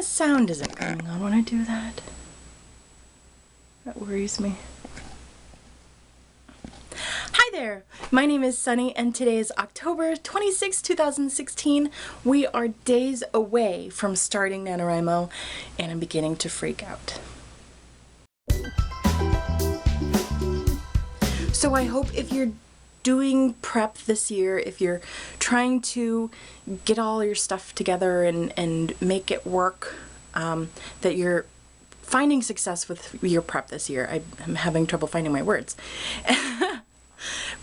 the sound isn't coming on when I do that. That worries me. Hi there, my name is Sunny and today is October 26, 2016. We are days away from starting NaNoWriMo and I'm beginning to freak out. So I hope if you're doing prep this year, if you're trying to get all your stuff together and make it work, that you're finding success with your prep this year. I'm having trouble finding my words.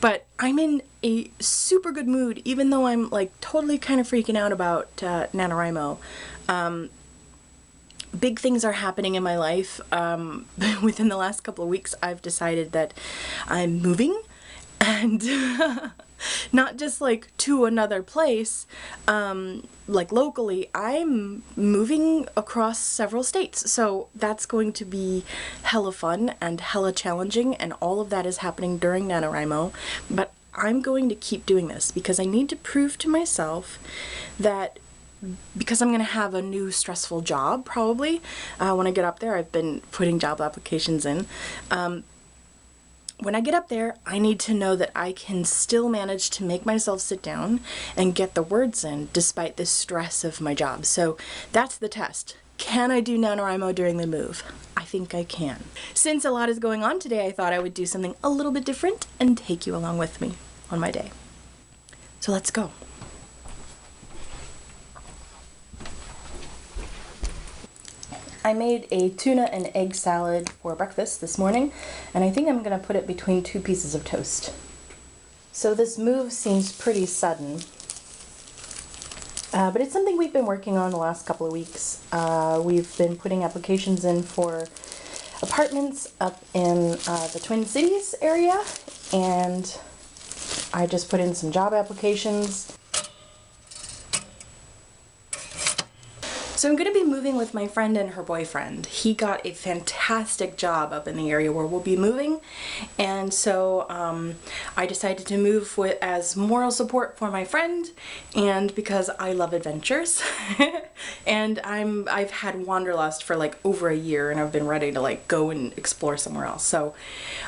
But I'm in a super good mood, even though I'm like totally kind of freaking out about NaNoWriMo. Big things are happening in my life. Within the last couple of weeks, I've decided that I'm moving, and not just like to another place, like locally, I'm moving across several states. So that's going to be hella fun and hella challenging, and all of that is happening during NaNoWriMo. But I'm going to keep doing this because I need to prove to myself that, because I'm going to have a new stressful job probably when I get up there. I've been putting job applications in. When I get up there, I need to know that I can still manage to make myself sit down and get the words in despite the stress of my job. So that's the test. Can I do NaNoWriMo during the move? I think I can. Since a lot is going on today, I thought I would do something a little bit different and take you along with me on my day. So let's go. I made a tuna and egg salad for breakfast this morning, and I think I'm going to put it between two pieces of toast. So this move seems pretty sudden, but it's something we've been working on the last couple of weeks. We've been putting applications in for apartments up in the Twin Cities area, and I just put in some job applications. So I'm going to be moving with my friend and her boyfriend. He got a fantastic job up in the area where we'll be moving, and so I decided to move as moral support for my friend and because I love adventures. And I've had wanderlust for like over a year, and I've been ready to like go and explore somewhere else. So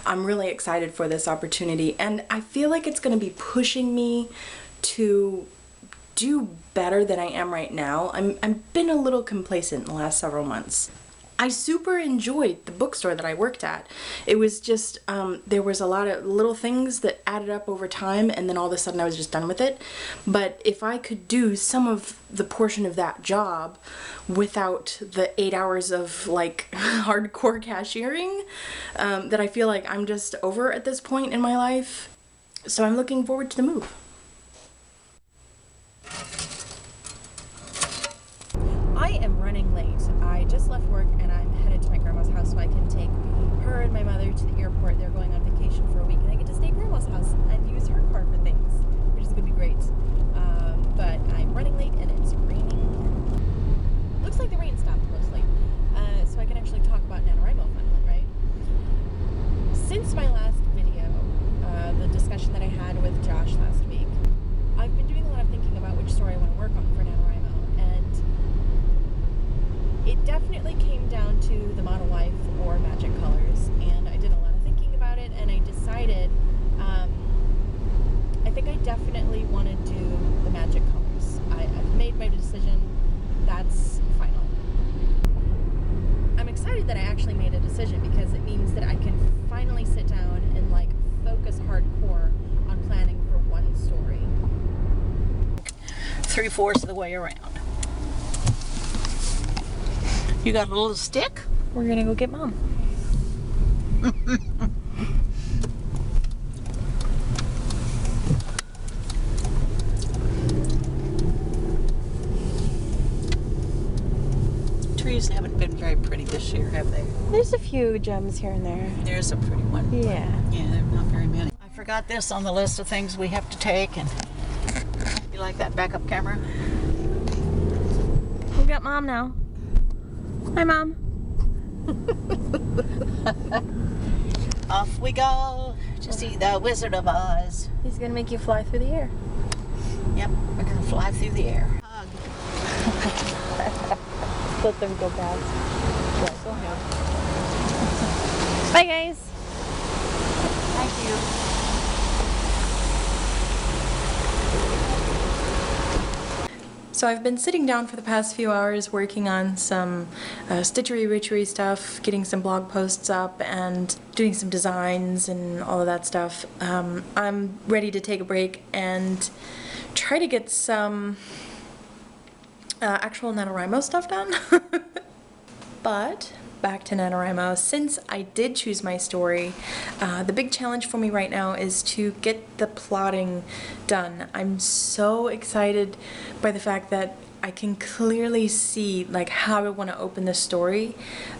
I'm really excited for this opportunity, and I feel like it's going to be pushing me to do better than I am right now. I've been a little complacent in the last several months. I super enjoyed the bookstore that I worked at. It was just, there was a lot of little things that added up over time, and then all of a sudden I was just done with it. But if I could do some of the portion of that job without the 8 hours of like hardcore cashiering, that I feel like I'm just over at this point in my life. So I'm looking forward to the move. I am running late. I just left work and I'm headed to my grandma's house so I can take her and my mother to the airport. They're going on vacation for a week, and I get to stay at grandma's house and use her car for things, which is going to be great. But I'm running late and it's raining. Looks like the rain stopped mostly, so I can actually talk about NaNoWriMo finally, right? Since my last video, the discussion that I had with Josh last week, I've been doing a lot of thinking about which story I want to work on for NaNoWriMo, and it definitely came down to the Model Life or Magic Colors, and I did a lot of thinking about it, and I decided I think I definitely want to do the Magic Colors. I've made my decision. That's final. I'm excited that I actually made a decision because it means that I can finally sit down and like focus hardcore on planning for one story. 3/4 of the way around. You got a little stick? We're gonna go get Mom. Trees haven't been very pretty this year, have they? There's a few gems here and there. There's a pretty one. Yeah. Yeah, there are not very many. I forgot this on the list of things we have to take, and you like that backup camera? We got Mom now. Hi, Mom. Off we go to see the Wizard of Oz. He's gonna make you fly through the air. Yep, we're gonna fly through the air. let them go past. Yeah, go ahead. Bye, guys. Thank you. So I've been sitting down for the past few hours working on some stitchery-witchery stuff, getting some blog posts up and doing some designs and all of that stuff. I'm ready to take a break and try to get some actual NaNoWriMo stuff done. But back to NaNoWriMo. Since I did choose my story, the big challenge for me right now is to get the plotting done. I'm so excited by the fact that I can clearly see like how I want to open the story.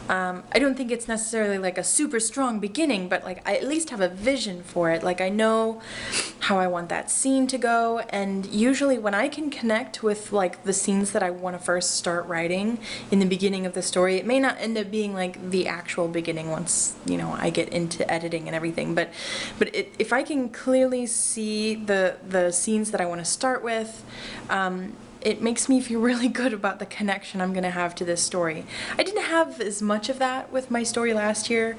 I don't think it's necessarily like a super strong beginning, but like I at least have a vision for it. Like I know how I want that scene to go, and usually when I can connect with like the scenes that I want to first start writing in the beginning of the story, it may not end up being like the actual beginning once, you know, I get into editing and everything, but if I can clearly see the scenes that I want to start with, it makes me feel really good about the connection I'm going to have to this story. I didn't have as much of that with my story last year.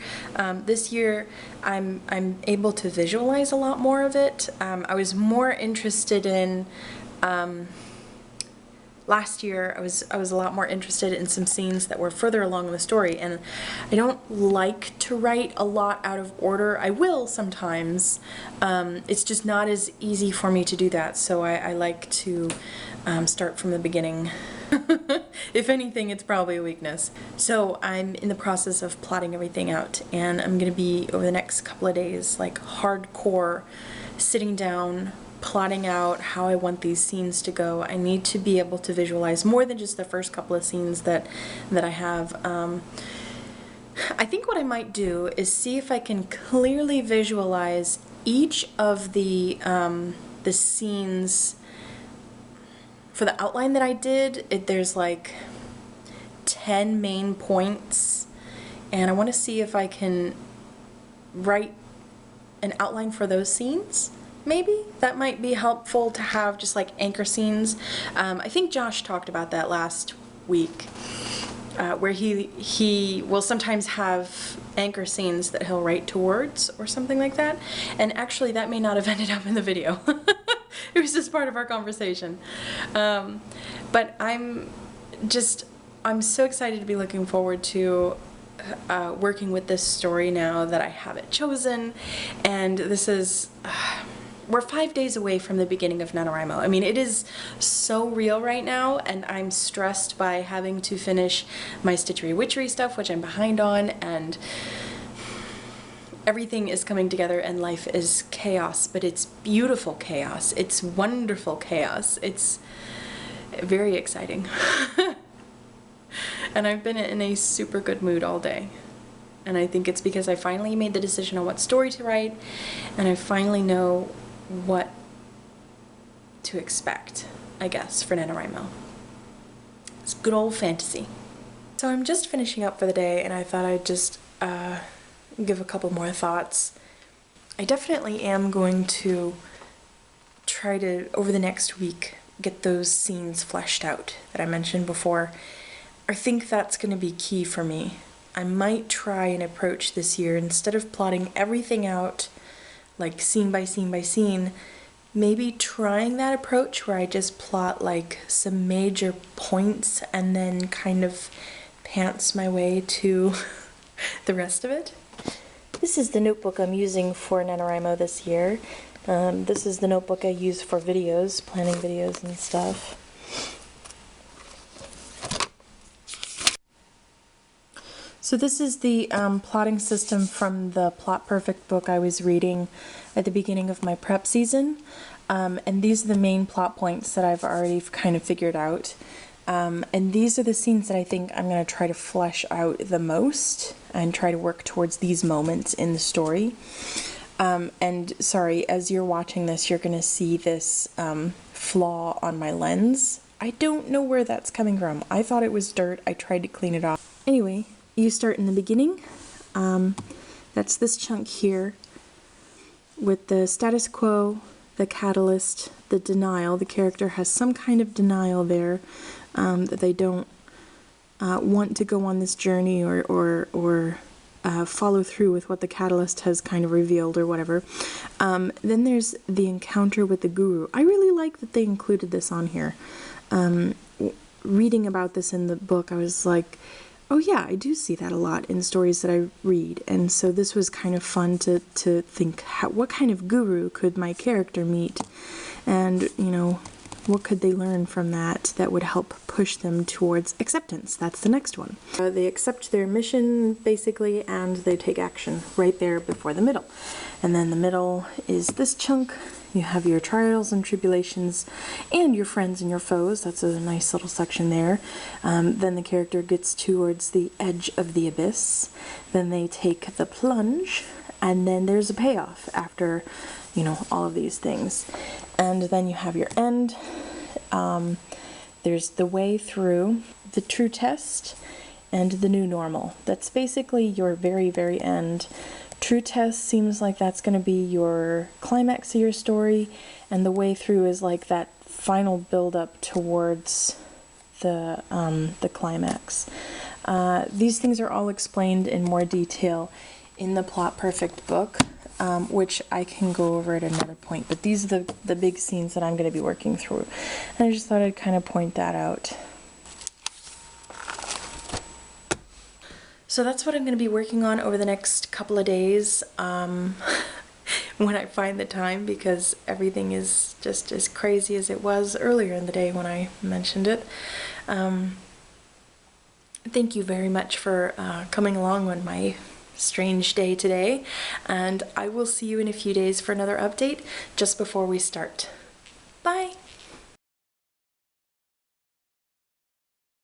This year I'm able to visualize a lot more of it. I was more interested in last year I was a lot more interested in some scenes that were further along in the story, and I don't like to write a lot out of order. I will sometimes. It's just not as easy for me to do that, so I like to start from the beginning. If anything, it's probably a weakness. So I'm in the process of plotting everything out, and I'm gonna be, over the next couple of days, like hardcore sitting down, plotting out how I want these scenes to go. I need to be able to visualize more than just the first couple of scenes that I have. I think what I might do is see if I can clearly visualize each of the scenes. For the outline that I did, there's like 10 main points, and I want to see if I can write an outline for those scenes. Maybe that might be helpful to have just like anchor scenes. I think Josh talked about that last week, where he will sometimes have anchor scenes that he'll write towards or something like that. And actually that may not have ended up in the video. It was just part of our conversation. But I'm so excited to be looking forward to working with this story now that I have it chosen. And this is, we're 5 days away from the beginning of NaNoWriMo. I mean, it is so real right now, and I'm stressed by having to finish my stitchery-witchery stuff, which I'm behind on, and everything is coming together and life is chaos, but it's beautiful chaos. It's wonderful chaos. It's very exciting. And I've been in a super good mood all day. And I think it's because I finally made the decision on what story to write, and I finally know what to expect, I guess, for NaNoWriMo. It's good old fantasy. So I'm just finishing up for the day, and I thought I'd just give a couple more thoughts. I definitely am going to try to, over the next week, get those scenes fleshed out that I mentioned before. I think that's going to be key for me. I might try and approach this year, instead of plotting everything out like scene by scene by scene, maybe trying that approach where I just plot like some major points and then kind of pants my way to the rest of it. This is the notebook I'm using for NaNoWriMo this year. This is the notebook I use for videos, planning videos and stuff. So this is the plotting system from the Plot Perfect book I was reading at the beginning of my prep season. And these are the main plot points that I've already kind of figured out. And these are the scenes that I think I'm going to try to flesh out the most and try to work towards these moments in the story. And sorry, as you're watching this, you're going to see this flaw on my lens. I don't know where that's coming from. I thought it was dirt. I tried to clean it off. Anyway, you start in the beginning. That's this chunk here with the status quo, the catalyst, the denial. The character has some kind of denial there, that they don't want to go on this journey or follow through with what the catalyst has kind of revealed or whatever. Then there's the encounter with the guru. I really like that they included this on here. Reading about this in the book, I was like, oh yeah, I do see that a lot in stories that I read. And so this was kind of fun to think, what kind of guru could my character meet? And, you know, what could they learn from that would help push them towards acceptance? That's the next one. They accept their mission, basically, and they take action right there before the middle. And then the middle is this chunk. You have your trials and tribulations and your friends and your foes. That's a nice little section there. Then the character gets towards the edge of the abyss. Then they take the plunge, and then there's a payoff after, you know, all of these things. And then you have your end. There's the way through, the true test, and the new normal. That's basically your very, very end. True test seems like that's going to be your climax of your story, and the way through is like that final build-up towards the climax. These things are all explained in more detail in the Plot Perfect book, which I can go over at another point, but these are the big scenes that I'm going to be working through, and I just thought I'd kind of point that out. So that's what I'm going to be working on over the next couple of days, when I find the time, because everything is just as crazy as it was earlier in the day when I mentioned it. Thank you very much for coming along on my strange day today, and I will see you in a few days for another update just before we start. Bye!